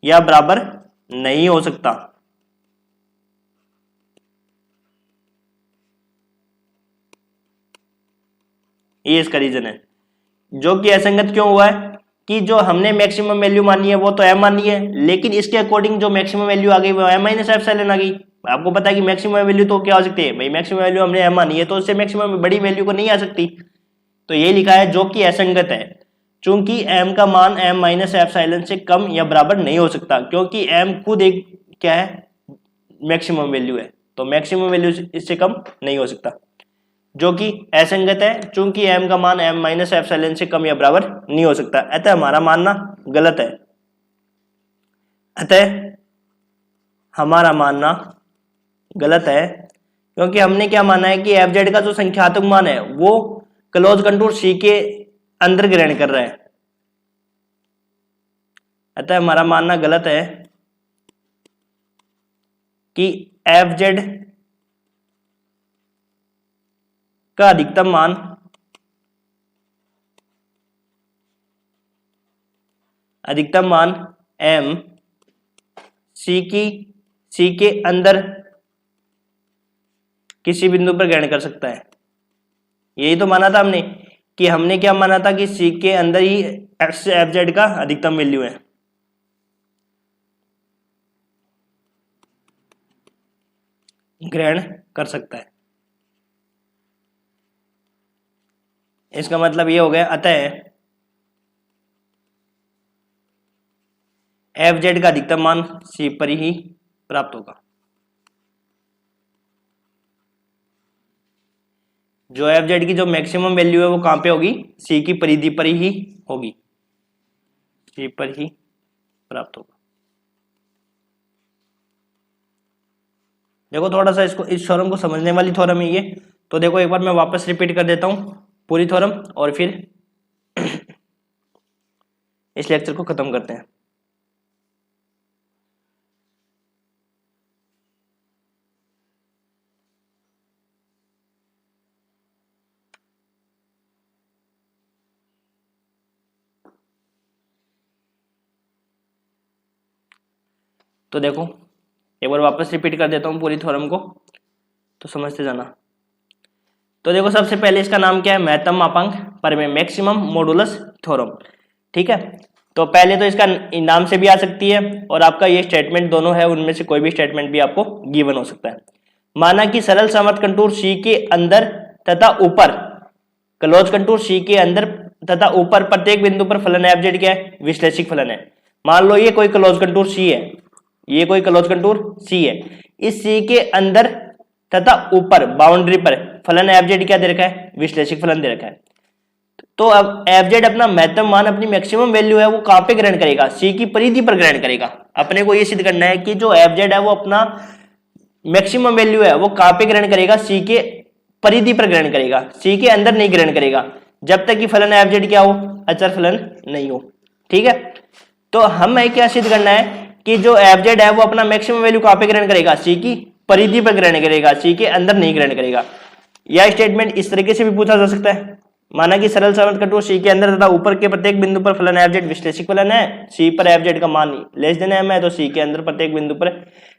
या बराबर नहीं हो सकता। ये इसका रीजन है। जो कि असंगत क्यों हुआ है कि जो हमने मैक्सिमम वैल्यू मानी है वो तो m मानी है, लेकिन इसके अकॉर्डिंग जो मैक्सिमम वैल्यू आ गई वो m माइनस एप्सिलॉन आ गई, आपको पता है कि मैक्सिमम वैल्यू तो क्या हो सकती है भाई, मैक्सिमम वैल्यू हमने m मानी है तो उससे मैक्सिमम बड़ी वैल्यू को नहीं आ सकती, तो ये लिखा है जो कि असंगत है, चूंकि m का मान m माइनस एप्सिलॉन से कम या बराबर नहीं हो सकता, क्योंकि m खुद एक क्या है, मैक्सिमम वैल्यू है, तो मैक्सिमम वैल्यू इससे कम नहीं हो सकता, जो कि असंगत है, चूंकि m का मान m माइनस एप्सिलॉन से कम या बराबर नहीं हो सकता, अतः हमारा मानना गलत है। अतः हमारा मानना गलत है, क्योंकि हमने क्या माना है कि एफ जेड का जो संख्यात्मक मान है वो क्लोज कंटूर सी के अंदर ग्रहण कर रहा है, अतः हमारा मानना गलत है कि एफ जेड का अधिकतम मान m सी के अंदर किसी बिंदु पर ग्रहण कर सकता है। यही तो माना था हमने, कि हमने क्या माना था कि सी के अंदर ही एफ जेड का अधिकतम वैल्यू है। ग्रहण कर सकता है, इसका मतलब ये हो गया, अतः एफ जेड का अधिकतम मान सी पर ही प्राप्त होगा। जो एफ जेड की जो मैक्सिमम वैल्यू है वो कहां पे होगी, सी की परिधि पर ही होगी, सी पर ही प्राप्त होगा। देखो थोड़ा सा इसको, इस थ्योरम को समझने वाली थ्योरम है ये, तो देखो एक बार मैं वापस रिपीट कर देता हूं पूरी थ्योरम और फिर इस लेक्चर को खत्म करते हैं। तो देखो एक बार वापस रिपीट कर देता हूं पूरी थ्योरम को, तो समझते जाना। तो देखो सबसे पहले इसका नाम क्या है, महत्तम मापांक परिमेय, मैक्सिमम मॉडुलस थ्योरम, ठीक है। तो पहले तो इसका नाम से भी आ सकती है और आपका ये स्टेटमेंट दोनों है, उनमें से कोई भी स्टेटमेंट भी आपको गिवन हो सकता है। माना कि सरल समवर्त कंटूर सी के अंदर तथा ऊपर, क्लोज कंटूर सी के अंदर तथा ऊपर प्रत्येक बिंदु पर फलन एफ जेड क्या है, विश्लेषिक फलन है। मान लो ये कोई क्लोज कंटूर सी है, ये कोई क्लोज कंटूर सी है, इस सी के अंदर तथा ऊपर बाउंड्री पर फलन एफ जेड क्या दे रखा है, विश्लेषिक फलन दे रखा है। तो अब एफ जेड अपना महत्तम मान, अपनी मैक्सिमम वैल्यू है वो कहां पे ग्रहण करेगा, सी की परिधि पर ग्रहण करेगा। अपने को ये सिद्ध करना है कि जो एफ जेड है वो अपना मैक्सिमम वैल्यू है वो कहां पे ग्रहण करेगा, सी के परिधि पर ग्रहण करेगा, सी के अंदर नहीं ग्रहण करेगा, जब तक कि फलन एफ जेड क्या हो, अचर फलन नहीं हो, ठीक है। तो हमें क्या सिद्ध करना है कि जो एफ जेड है वो अपना मैक्सिमम वैल्यू कहां पे ग्रहण करेगा, सी की परिधि पर ग्रहण करेगा, सी के अंदर नहीं ग्रहण करेगा। यह स्टेटमेंट इस तरीके से भी पूछा जा सकता है, माना कि सरल समवर्त कंटूर सी के अंदर तथा ऊपर के प्रत्येक बिंदु पर फलन एफ जेड विश्लेषिक फलन है, सी पर एफ जेड का मान लेस देन एम है, तो सी के अंदर प्रत्येक बिंदु पर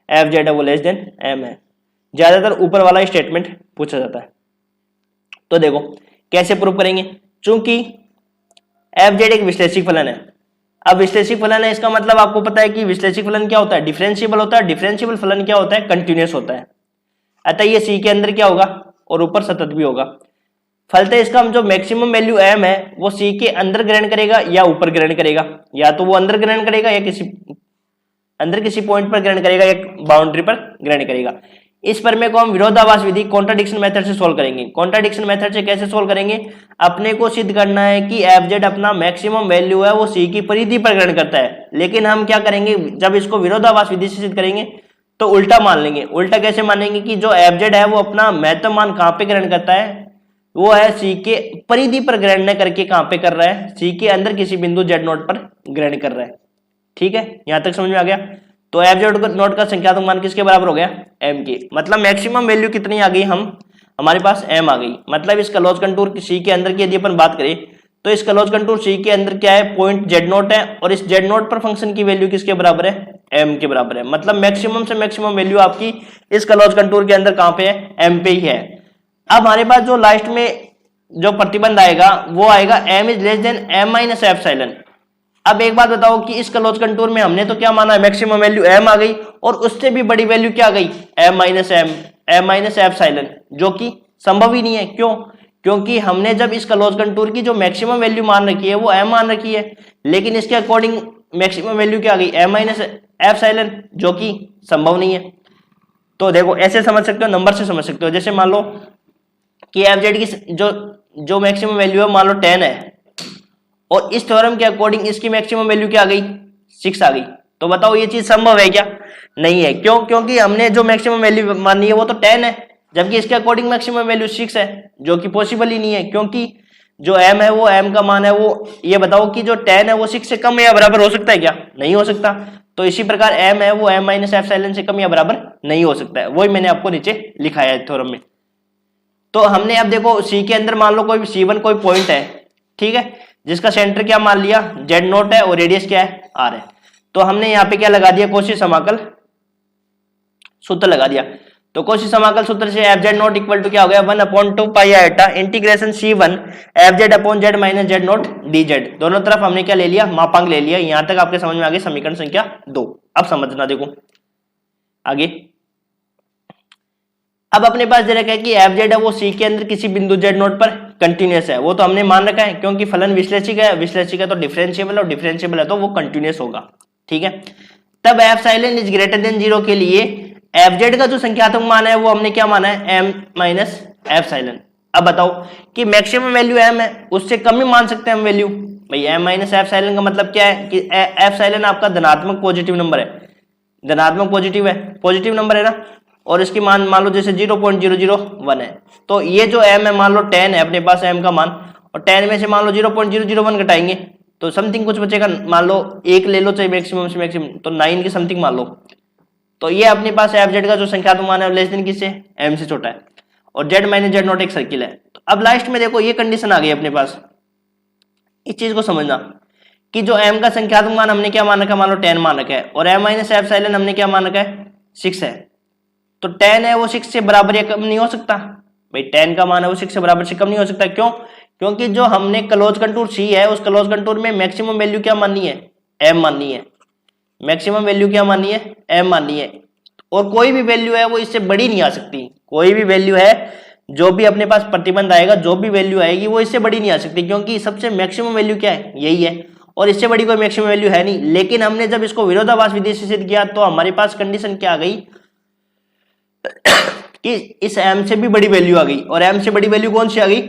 एफ जेड है वो लेस देन एम है। ज्यादातर ऊपर वाला स्टेटमेंट पूछा जाता है। तो देखो कैसे प्रूव करेंगे, चूंकि एफ जेड एक विश्लेषिक फलन है। अब विश्लेषिक फलन है, इसका मतलब आपको पता है कि विश्लेषिक फलन क्या होता है, डिफरेंशिएबल होता है। डिफरेंशिएबल फलन क्या होता है, कंटिन्यूअस होता है। अतः ये सी के अंदर क्या होगा और ऊपर सतत भी होगा। फलतः इसका जो मैक्सिमम वैल्यू एम है वो सी के अंदर ग्रहण करेगा या ऊपर ग्रहण करेगा, या तो वो अंदर ग्रहण करेगा या किसी पॉइंट पर ग्रहण करेगा या बाउंड्री पर ग्रहण करेगा। इस प्रमेय को हम विरोधाभास विधि कॉन्ट्राडिक्शन मेथड से सोल्व करेंगे। कॉन्ट्राडिक्शन मेथड से कैसे सोल्व करेंगे, अपने को सिद्ध करना है कि एफ जेड अपना मैक्सिमम वैल्यू है वो सी की परिधि पर ग्रहण करता है, लेकिन हम क्या करेंगे, जब इसको विरोधाभास विधि से सिद्ध करेंगे तो उल्टा मान लेंगे। उल्टा कैसे मानेंगे कि जो एफ जेड है वो अपना महत्तम मान कहां पे ग्रहण करता है, वो है सी के परिधि पर ग्रहण न करके कहां पे कर रहा है, सी के अंदर किसी बिंदु जेड नोट पर ग्रहण कर रहा है। ठीक है, यहां तक समझ में आ गया। तो एफ जेड नोट का संख्यात्मक मान किसके बराबर हो गया, एम के। मतलब मैक्सिमम वैल्यू कितनी आ गई, हमारे पास एम आ गई। मतलब इस क्लोज कंटूर सी के अंदर की यदि अपन बात करें तो इस क्लोज कंटूर सी के अंदर क्या है, पॉइंट जेड नोट है, और इस जेड नोट पर फंक्शन की वैल्यू किसके बराबर है, एम के बराबर है। मतलब मैक्सिमम से मैक्सिमम वैल्यू आपकी इस क्लोज कंटूर के अंदर कहां पे है, एम पे ही है। अब हमारे पास जो लास्ट में जो प्रतिबंध आएगा वो आएगा M is less than M minus epsilon. अब एक बात बताओ कि इस क्लोज कंटूर में हमने तो क्या माना है, मैक्सिमम वैल्यू m आ गई और उससे भी बड़ी वैल्यू क्या आ गई, m माइनस एप्सिलॉन, जो कि संभव ही नहीं है। क्यों? क्योंकि हमने जब इस क्लोज कंटूर की जो मैक्सिमम वैल्यू मान रखी है वो m मान रखी है, लेकिन इसके अकॉर्डिंग मैक्सिमम वैल्यू क्या आ गई, m माइनस एप्सिलॉन, जो कि संभव नहीं है। तो देखो ऐसे समझ सकते हो, नंबर से समझ सकते हो। जैसे मान लो कि एफ जेड की जो मैक्सिमम वैल्यू है मान लो 10 है, और इस थ्योरम के अकॉर्डिंग इसकी मैक्सिमम वैल्यू क्या आ गई, 6 आ गई। तो बताओ ये चीज संभव है क्या? नहीं है। क्यों? क्योंकि हमने जो मैक्सिमम वैल्यू मानी है वो तो 10 है, जबकि इसके अकॉर्डिंग मैक्सिमम वैल्यू 6 है, जो कि पॉसिबल ही नहीं है। क्योंकि जो m है वो m का मान है वो, ये बताओ कि जो 10 है वो 6 से कम या बराबर हो सकता है क्या? नहीं हो सकता। तो इसी प्रकार m है वो m माइनस एप्सिलॉन से कम या बराबर नहीं हो सकता है। वही मैंने आपको नीचे लिखाया है थ्योरम में। तो हमने अब देखो C के अंदर मान लो कोई C1 कोई पॉइंट है, ठीक है, जिसका सेंटर क्या मान लिया, z नोट है और रेडियस क्या है, r है। तो हमने यहाँ पे क्या लगा दिया, कॉची समाकल सूत्र लगा दिया। तो कॉची समाकल सूत्र से F Z note equal to क्या हो गया, 1/2 pi iota integration C1 F Z upon Z minus Z note D Z. दोनों तरफ हमने क्या ले लिया, मापांक ले लिया। यहां तक आपके समझ में आ गई समीकरण संख्या 2। अब समझना, देखो आगे। अब अपने पास दे रखा है कि एफ जेड है वो सी के अंदर किसी बिंदु जेड नोट पर कंटिन्यूअस है। वो तो हमने मान रखा है, क्योंकि फलन विश्लेषिक है, विश्लेषिक है तो डिफरेंशिएबल, और डिफरेंशिएबल है तो वो कंटिन्यूअस होगा, ठीक है। तब एप्सिलॉन इज ग्रेटर देन 0 के लिए एफ जेड का जो संख्यात्मक मान है वो हमने क्या माना है, m माइनस एप्सिलॉन। अब बताओ कि मैक्सिमम वैल्यू m है, उससे कम ही मान सकते हैं हम वैल्यू। भाई m माइनस एप्सिलॉन का मतलब क्या है कि एप्सिलॉन आपका धनात्मक पॉजिटिव नंबर है, धनात्मक पॉजिटिव है, पॉजिटिव नंबर है ना, और इसकी मान लो जैसे 0.001 है। तो ये जो m है मान लो 10 है अपने पास m का मान, और 10 में से मान लो 0.001 घटाएंगे तो समथिंग कुछ बचेगा, मान लो 1 ले लो चाहे मैक्सिमम से मैक्सिमम, तो 9 की समथिंग मान लो। तो ये अपने पास एफ जेड का जो संख्यात्मक मान है लेस देन किससे, m से छोटा है, और z माइनस जेड नॉट एक सर्किल है। तो अब लास्ट में देखो ये कंडीशन आ गई अपने पास। इस चीज को समझना कि जो m का संख्यात्मक मान हमने क्या मान रखा है, मान लो 10 मान रखा है, और m माइनस एप्सिलॉन हमने क्या मान रखा है, 6 है। तो 10 है वो 6 से बराबर या कम नहीं हो सकता। भाई 10 का मान है वो 6 से बराबर से कम नहीं हो सकता। क्यों? क्योंकि जो हमने क्लोज कंटूर C है उस क्लोज कंटूर में मैक्सिमम वैल्यू क्या माननी है, m माननी है। मैक्सिमम वैल्यू क्या माननी है, m माननी है, और कोई भी वैल्यू है वो इससे बड़ी नहीं आ सकती। कोई भी वैल्यू है, जो भी अपने पास प्रतिबंध आएगा, जो भी वैल्यू आएगी वो इससे बड़ी नहीं आ सकती, क्योंकि सबसे मैक्सिमम वैल्यू क्या है, यही है, और इससे बड़ी कोई मैक्सिमम वैल्यू है नहीं। लेकिन हमने जब इसको विरोधाभास विधि से सिद्ध किया तो हमारे पास कंडीशन क्या आ गई कि इस m से भी बड़ी वैल्यू आ गई, और m से बड़ी वैल्यू कौन सी आ गई,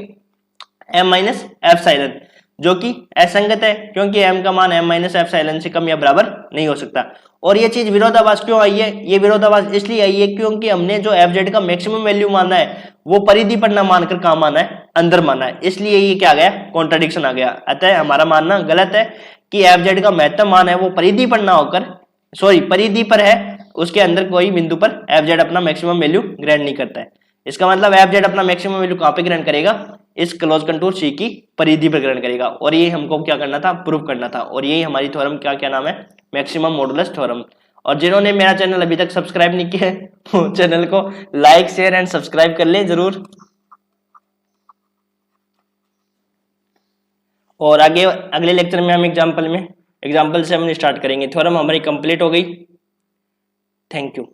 m माइनस एप्सिलॉन, जो कि असंगत है, क्योंकि m का मान m माइनस एप्सिलॉन से कम या बराबर नहीं हो सकता। और ये चीज विरोधाभास क्यों आई है, ये विरोधाभास इसलिए आई है क्योंकि हमने जो एफ जेड का मैक्सिमम वैल्यू माना है वो परिधि पर ना मानकर कहां माना है, अंदर माना है, इसलिए ये क्या आ गया, कॉन्ट्राडिक्शन आ गया। अतः हमारा मानना गलत है कि एफ जेड का महत्तम मान है वो परिधि पर ना होकर, सॉरी परिधि पर है, उसके अंदर कोई बिंदु पर एफ जेड अपना मैक्सिमम वैल्यू ग्रहण नहीं करता है। इसका मतलब एफ जेड अपना मैक्सिमम वैल्यू कहां पे ग्रहण करेगा, इस क्लोज कंटूर सी की परिधि पर ग्रहण करेगा। और ये हमको क्या करना था, प्रूव करना था, और यही हमारी थ्योरम क्या नाम है, मैक्सिमम मॉडुलस थ्योरम। और जिन्होंने मेरा चैनल अभी तक सब्सक्राइब नहीं किया है वो चैनल को लाइक शेयर एंड सब्सक्राइब कर ले जरूर। और आगे अगले लेक्चर में हम एग्जाम्पल से हम स्टार्ट करेंगे। थ्योरम हमारी कंप्लीट हो गई। Thank you.